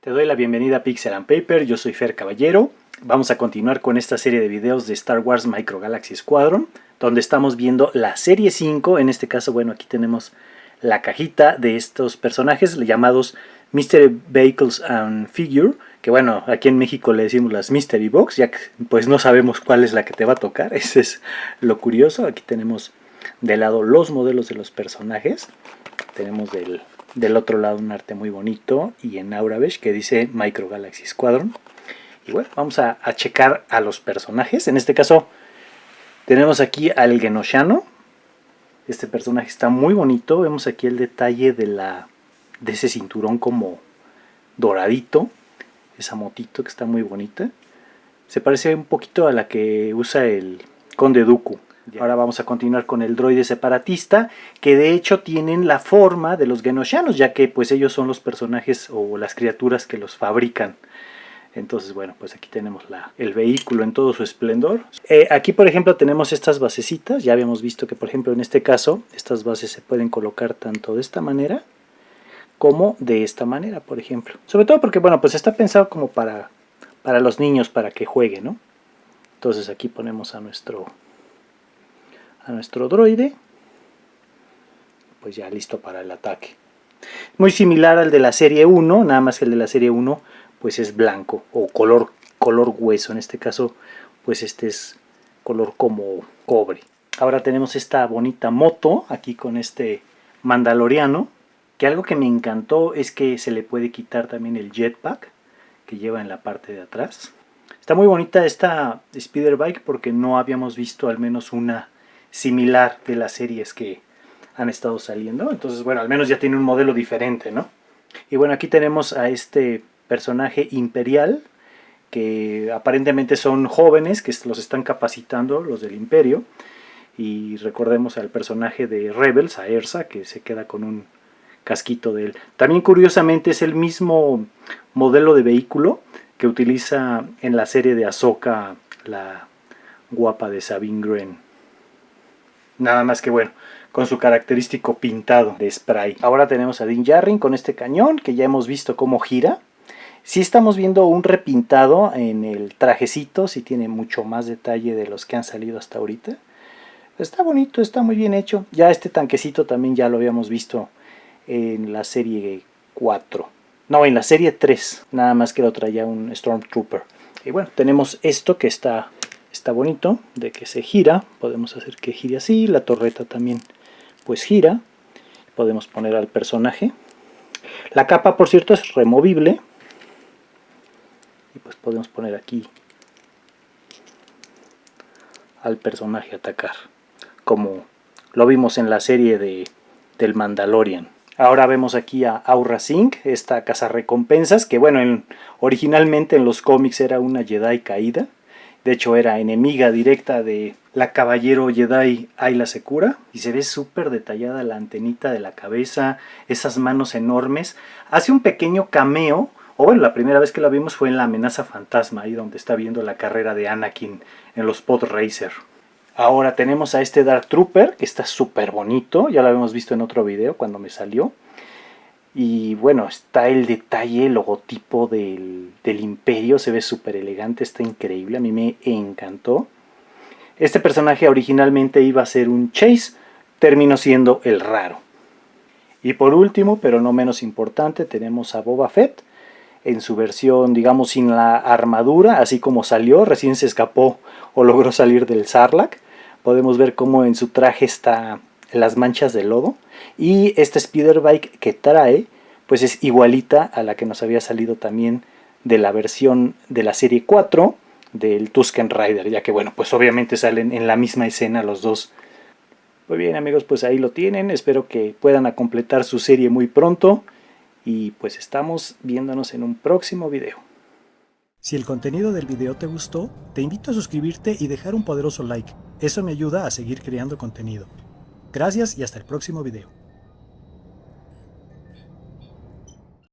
Te doy la bienvenida a Pixel and Paper, yo soy Fer Caballero. Vamos a continuar con esta serie de videos de Star Wars Micro Galaxy Squadron, donde estamos viendo la serie 5. En este caso, bueno, aquí tenemos la cajita de estos personajes llamados Mystery Vehicles and Figure, que bueno, aquí en México le decimos las Mystery Box, ya que pues no sabemos cuál es la que te va a tocar. Ese es lo curioso. Aquí tenemos de lado los modelos de los personajes. Tenemos del otro lado un arte muy bonito y en Aura Beige que dice Micro Galaxy Squadron. Y bueno, vamos a checar a los personajes. En este caso tenemos aquí al Genosciano. Este personaje está muy bonito. Vemos aquí el detalle de ese cinturón como doradito. Esa motito que está muy bonita. Se parece un poquito a la que usa el Conde Dooku. Ahora vamos a continuar con el droide separatista, que de hecho tienen la forma de los Genoscianos, ya que pues ellos son los personajes o las criaturas que los fabrican. Entonces bueno, pues aquí tenemos el vehículo en todo su esplendor. Aquí por ejemplo tenemos estas basecitas. Ya habíamos visto que por ejemplo en este caso estas bases se pueden colocar tanto de esta manera como de esta manera, por ejemplo. Sobre todo porque bueno, pues está pensado como para los niños, para que jueguen, ¿no? Entonces aquí ponemos a nuestro droide, pues ya listo para el ataque. Muy similar al de la serie 1, nada más que el de la serie 1 pues es blanco o color hueso. En este caso pues este es color como cobre. Ahora tenemos esta bonita moto aquí con este mandaloriano, que algo que me encantó es que se le puede quitar también el jetpack que lleva en la parte de atrás. Está muy bonita esta Speeder Bike porque no habíamos visto al menos una similar de las series que han estado saliendo. Entonces bueno, al menos ya tiene un modelo diferente, ¿no? Y bueno, aquí tenemos a este personaje imperial, que aparentemente son jóvenes que los están capacitando, los del Imperio. Y recordemos al personaje de Rebels, a Ersa, que se queda con un casquito de él. También curiosamente es el mismo modelo de vehículo que utiliza en la serie de Ahsoka la guapa de Sabine Wren. Nada más que bueno, con su característico pintado de spray. Ahora tenemos a Din Djarin con este cañón que ya hemos visto cómo gira. Sí estamos viendo un repintado en el trajecito, sí tiene mucho más detalle de los que han salido hasta ahorita. Está bonito, está muy bien hecho. Ya este tanquecito también ya lo habíamos visto en la serie 4. No, en la serie 3, nada más que lo traía un Stormtrooper. Y bueno, tenemos esto que está bonito, de que se gira. Podemos hacer que gire así. La torreta también pues gira. Podemos poner al personaje. La capa por cierto es removible. Y pues podemos poner aquí al personaje atacar, como lo vimos en la serie del Mandalorian. Ahora vemos aquí a Aurra Sing, esta cazarrecompensas, que bueno, originalmente en los cómics era una Jedi caída. De hecho era enemiga directa de la caballero Jedi Ayla Secura. Y se ve súper detallada la antenita de la cabeza, esas manos enormes. Hace un pequeño cameo, o bueno, la primera vez que la vimos fue en la amenaza fantasma, ahí donde está viendo la carrera de Anakin en los Pod Racer. Ahora tenemos a este Dark Trooper, que está súper bonito. Ya lo habíamos visto en otro video cuando me salió. Y bueno, está el detalle, el logotipo del Imperio, se ve súper elegante, está increíble, a mí me encantó. Este personaje originalmente iba a ser un Chase, terminó siendo el raro. Y por último, pero no menos importante, tenemos a Boba Fett, en su versión, digamos, sin la armadura, así como salió, recién se escapó o logró salir del Sarlacc. Podemos ver cómo en su traje está las manchas de lodo, y esta Speeder Bike que trae pues es igualita a la que nos había salido también de la versión de la serie 4 del Tusken Rider, ya que bueno, pues obviamente salen en la misma escena los dos. Muy bien amigos, pues ahí lo tienen, espero que puedan completar su serie muy pronto y pues estamos viéndonos en un próximo video. Si el contenido del video te gustó, te invito a suscribirte y dejar un poderoso like, eso me ayuda a seguir creando contenido. Gracias y hasta el próximo video.